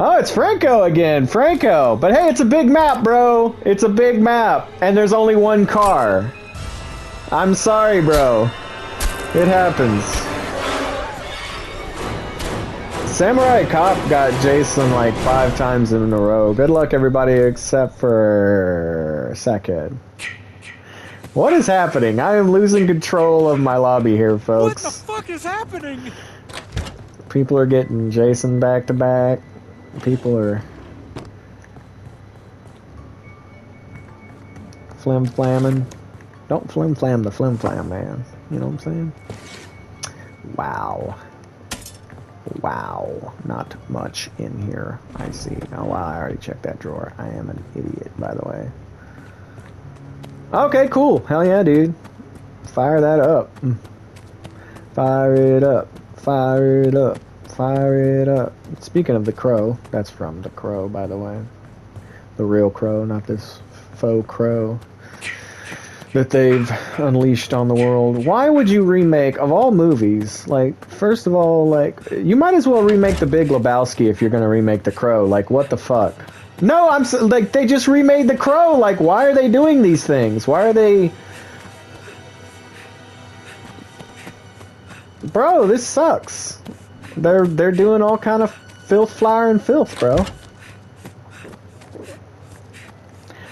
Oh, it's Franco again. Franco. But hey, it's a big map, bro. It's a big map. And there's only one car. I'm sorry, bro. It happens. Samurai Cop got Jason like 5 times in a row. Good luck, everybody, except for Sackhead. What is happening? I am losing control of my lobby here, folks. What the fuck is happening? People are getting Jason back to back. People are flim-flamming. Don't flim-flam the flim-flam, man. You know what I'm saying? Wow. Wow. Not much in here, I see. Oh, wow, I already checked that drawer. I am an idiot, by the way. Okay, cool. Hell yeah, dude. Fire that up. Fire it up. Fire it up. Fire it up. Speaking of the crow, that's from the crow, by the way. The real crow, not this faux crow that they've unleashed on the world. Why would you remake, of all movies, like, first of all, like, you might as well remake The Big Lebowski if you're gonna remake The Crow. Like, what the fuck? No, like, they just remade The Crow. Like, why are they doing these things? Why are they... Bro, this sucks. They're doing all kind of filth, flour, and filth, bro.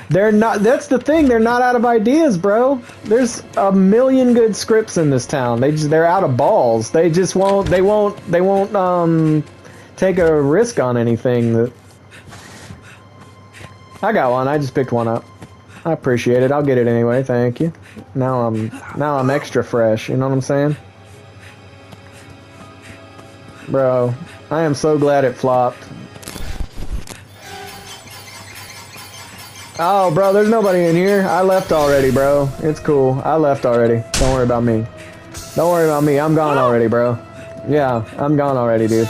They're not. That's the thing. They're not out of ideas, bro. There's a million good scripts in this town. They're out of balls. They just won't. They won't take a risk on anything. That I got one. I just picked one up. I appreciate it. I'll get it anyway. Thank you. Now I'm extra fresh. You know what I'm saying? Bro, I am so glad it flopped. Oh, bro, there's nobody in here. I left already, bro. It's cool. I left already. Don't worry about me. Don't worry about me. I'm gone already, bro. Yeah, I'm gone already, dude.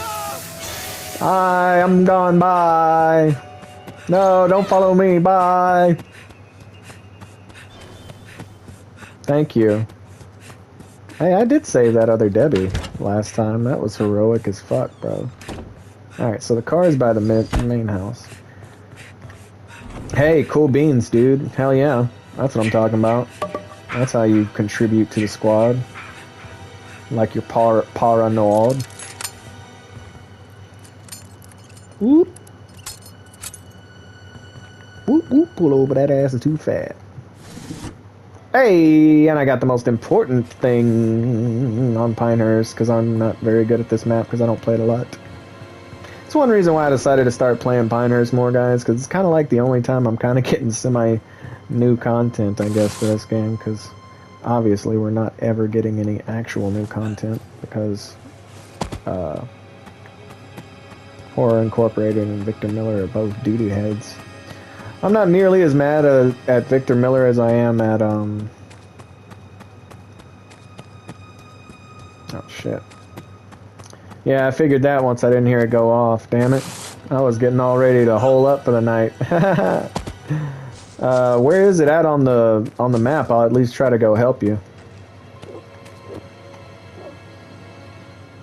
I am gone. Bye. No, don't follow me. Bye. Thank you. Hey, I did save that other Debbie last time. That was heroic as fuck, bro. Alright, so the car is by the main house. Hey, cool beans, dude. Hell yeah. That's what I'm talking about. That's how you contribute to the squad. Like you're paranoid. Whoop. Whoop, whoop, pull over, that ass is too fat. Hey, and I got the most important thing on Pinehurst, because I'm not very good at this map, because I don't play it a lot. It's one reason why I decided to start playing Pinehurst more, guys, because it's kind of like the only time I'm kind of getting semi-new content, I guess, for this game, because obviously we're not ever getting any actual new content, because Horror Incorporated and Victor Miller are both doo-doo heads. I'm not nearly as mad at Victor Miller as I am at, oh shit. Yeah, I figured that once I didn't hear it go off, damn it. I was getting all ready to hole up for the night. Where is it at on the map? I'll at least try to go help you.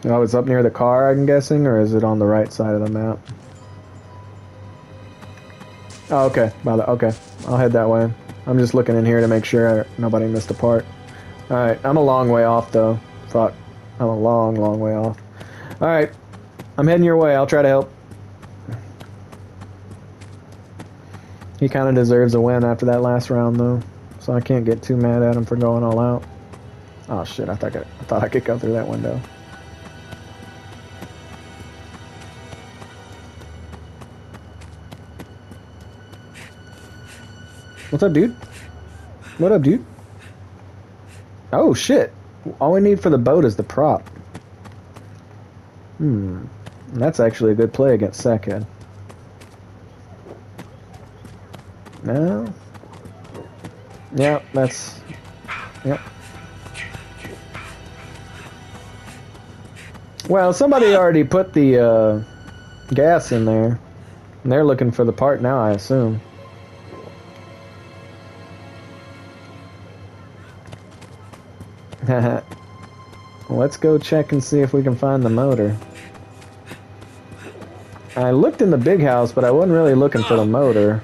Oh, it's up near the car, I'm guessing, or is it on the right side of the map? Oh, okay. Okay, I'll head that way. I'm just looking in here to make sure nobody missed a part. Alright, I'm a long way off, though. Fuck. I'm a long, long way off. Alright, I'm heading your way. I'll try to help. He kind of deserves a win after that last round, though. So I can't get too mad at him for going all out. Oh, shit. I thought I could go through that window. What's up, dude? What up, dude? Oh, shit. All we need for the boat is the prop. That's actually a good play against Sackhead. No? Yep, that's... Yep. Well, somebody already put the gas in there. And they're looking for the part now, I assume. Let's go check and see if we can find the motor. I looked in the big house, but I wasn't really looking for the motor.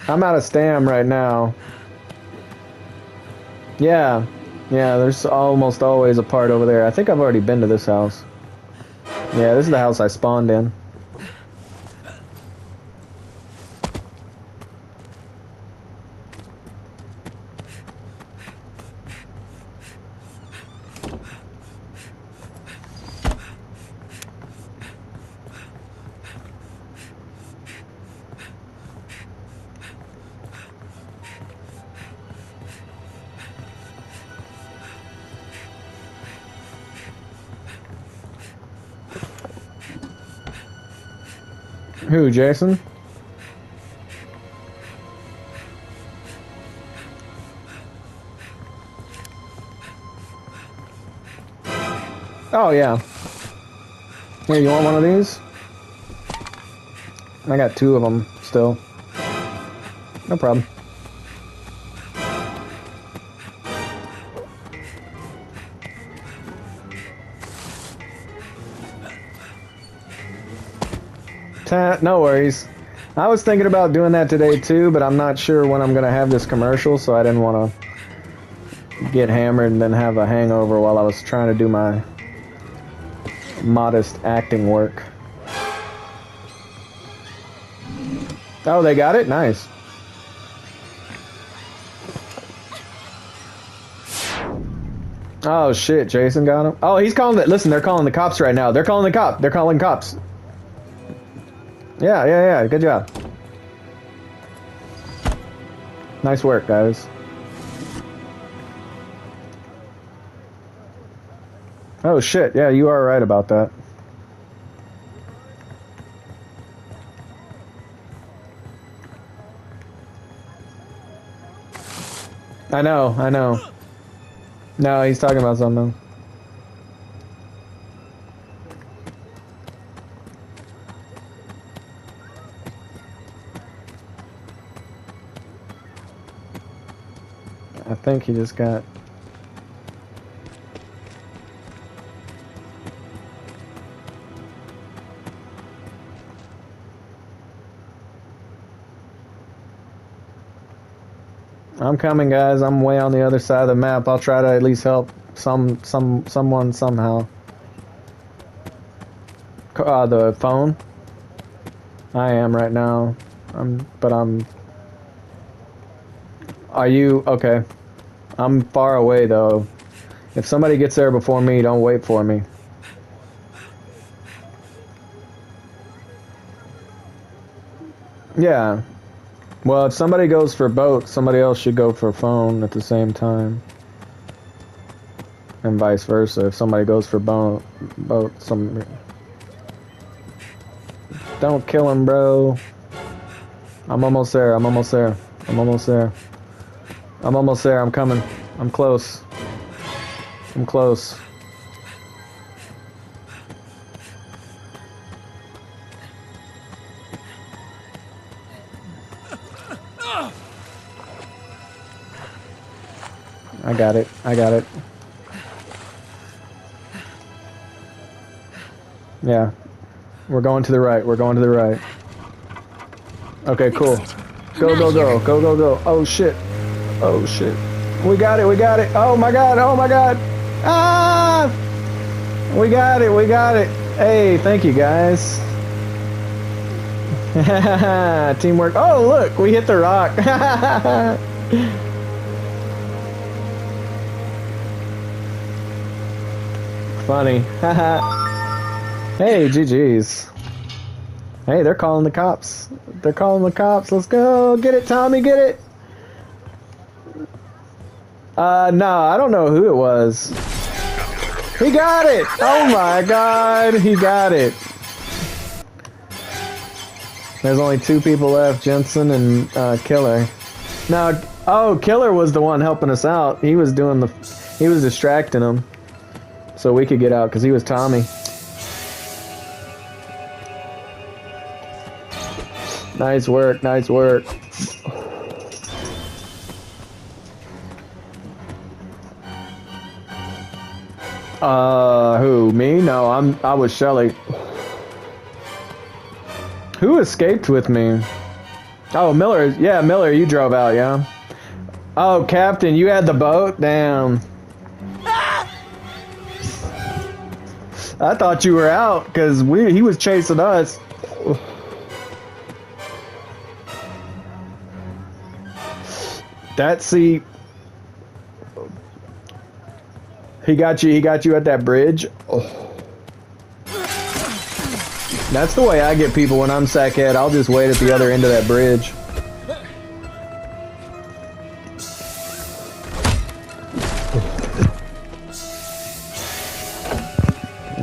I'm out of stam right now. Yeah. Yeah, there's almost always a part over there. I think I've already been to this house. Yeah, this is the house I spawned in. Who, Jason? Oh, yeah. Here, you want one of these? I got 2 of them still. No problem. No worries. I was thinking about doing that today too, but I'm not sure when I'm going to have this commercial, so I didn't want to get hammered and then have a hangover while I was trying to do my modest acting work. Oh, they got it? Nice. Oh shit, Jason got him. Oh, he's calling it. Listen, they're calling the cops right now. They're calling the cop. They're calling cops. Yeah. Good job. Nice work, guys. Oh shit, yeah, you are right about that. I know. No, he's talking about something. I think he just got... I'm coming, guys. I'm way on the other side of the map. I'll try to at least help someone somehow. The phone? I am right now. Are you... Okay. I'm far away, though. If somebody gets there before me, don't wait for me. Yeah. Well, if somebody goes for boat, somebody else should go for phone at the same time. And vice versa. If somebody goes for boat, some... Don't kill him, bro. I'm almost there. I'm coming. I'm close. I got it. Yeah. We're going to the right. Okay, cool. Go. Oh shit. We got it. Oh my god. Ah! We got it. Hey, thank you guys. Teamwork. Oh, look, we hit the rock. Funny. Hey, GG's. Hey, they're calling the cops. Let's go. Get it, Tommy, get it. No, I don't know who it was. He got it! Oh my god, he got it. There's only 2 people left, Jensen and Killer. Now, oh, Killer was the one helping us out. He was distracting him so we could get out because he was Tommy. Nice work. Who? Me? No, I was Shelly. Who escaped with me? Oh, Miller. Yeah, Miller, you drove out, yeah? Oh, Captain, you had the boat? Damn. I thought you were out, because he was chasing us. That seat. He got you at that bridge. Oh. That's the way I get people when I'm sackhead. I'll just wait at the other end of that bridge.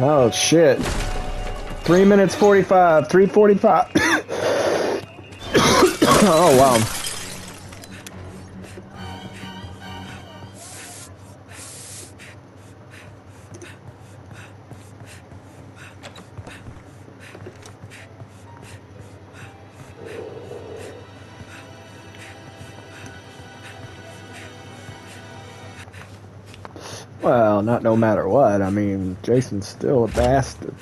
Oh shit. 3 minutes 45, 3:45. Oh wow. Well, not no matter what. I mean, Jason's still a bastard.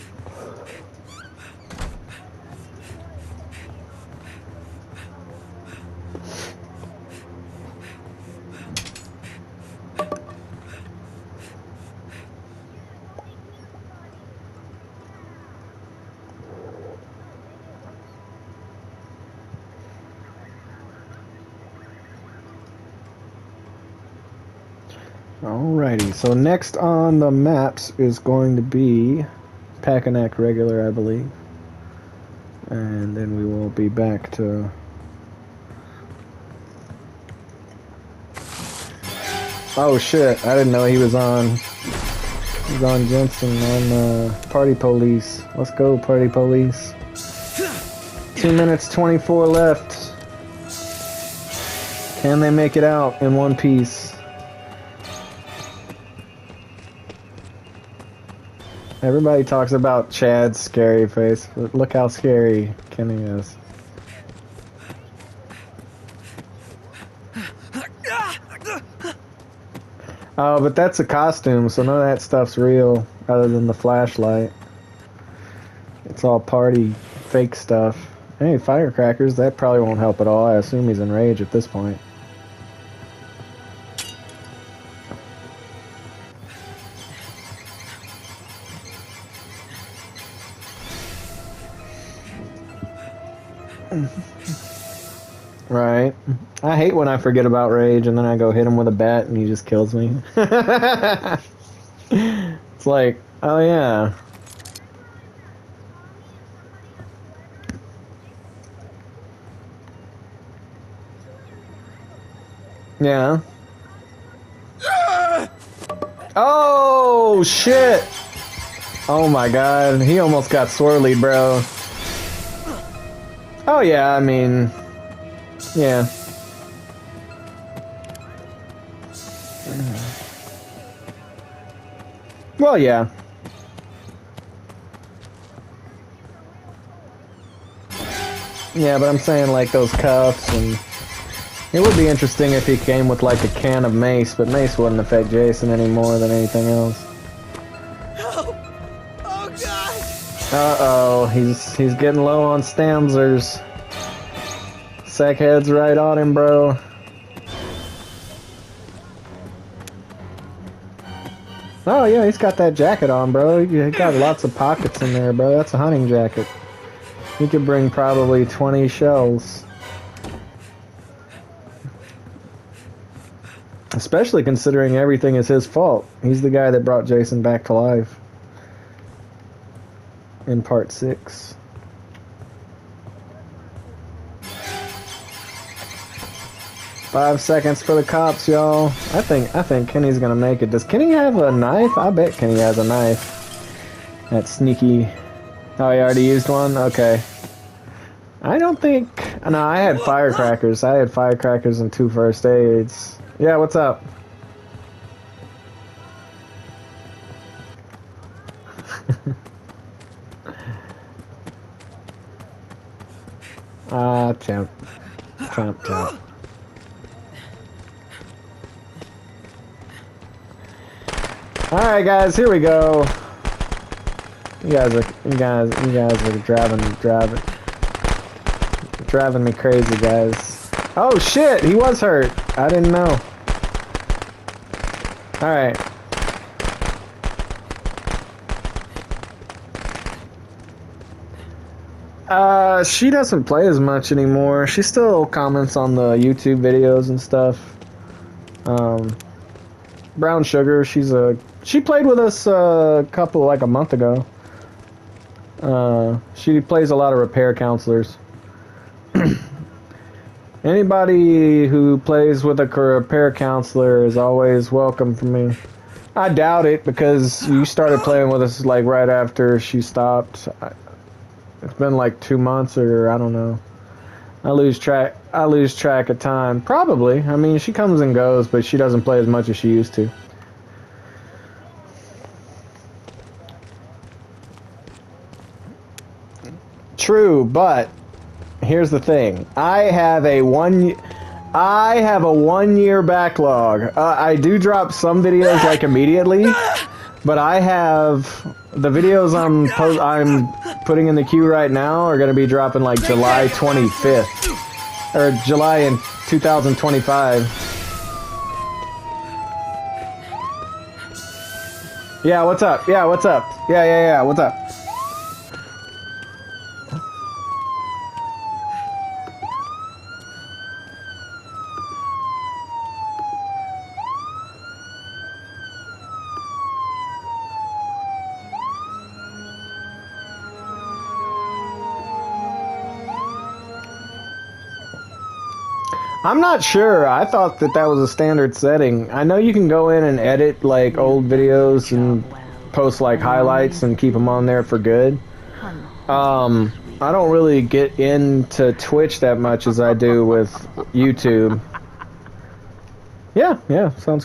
Alrighty, so next on the maps is going to be Packanack regular, I believe. And then we will be back to... Oh shit, I didn't know he was on... He's on Jensen on Party Police. Let's go, Party Police. 2 minutes 24 left. Can they make it out in one piece? Everybody talks about Chad's scary face, but look how scary Kenny is. Oh, but that's a costume, so none of that stuff's real, other than the flashlight. It's all party fake stuff. Hey, firecrackers, that probably won't help at all. I assume he's in rage at this point. Right. I hate when I forget about rage and then I go hit him with a bat and he just kills me. It's like, oh yeah. Yeah. Oh shit! Oh my god, he almost got swirly, bro. Oh yeah, I mean, yeah. Well, yeah. Yeah, but I'm saying like those cuffs, and it would be interesting if he came with like a can of mace, but mace wouldn't affect Jason any more than anything else. No! Oh god! Uh-oh, he's getting low on stamsers. Sackhead's right on him, bro. Oh yeah, he's got that jacket on, bro. He got lots of pockets in there, bro. That's a hunting jacket. He could bring probably 20 shells. Especially considering everything is his fault. He's the guy that brought Jason back to life in part 6. Five seconds for the cops, y'all. I think Kenny's gonna make it. Does Kenny have a knife? I bet Kenny has a knife. That sneaky. Oh, he already used one? Okay. I don't think... No, I had firecrackers. I had firecrackers and 2 first aids. Yeah, what's up? Champ. Champ. Alright guys, here we go. You guys are driving me crazy, guys. Oh shit, he was hurt. I didn't know. Alright. She doesn't play as much anymore. She still comments on the YouTube videos and stuff. Brown Sugar, she played with us like a month ago. She plays a lot of repair counselors. Anybody who plays with a repair counselor is always welcome for me. I doubt it because you started playing with us like right after she stopped. It's been like 2 months or I don't know. I lose track of time. Probably. I mean, she comes and goes, but she doesn't play as much as she used to. True, but here's the thing. I have a 1 year backlog. I do drop some videos like immediately, but I have the videos I'm putting in the queue right now are going to be dropping like July 25th or July in 2025. Yeah, what's up? Yeah, what's up? Yeah, what's up? I'm not sure. I thought that was a standard setting. I know you can go in and edit like old videos and post like highlights and keep them on there for good. I don't really get into Twitch that much as I do with YouTube. Yeah, sounds good.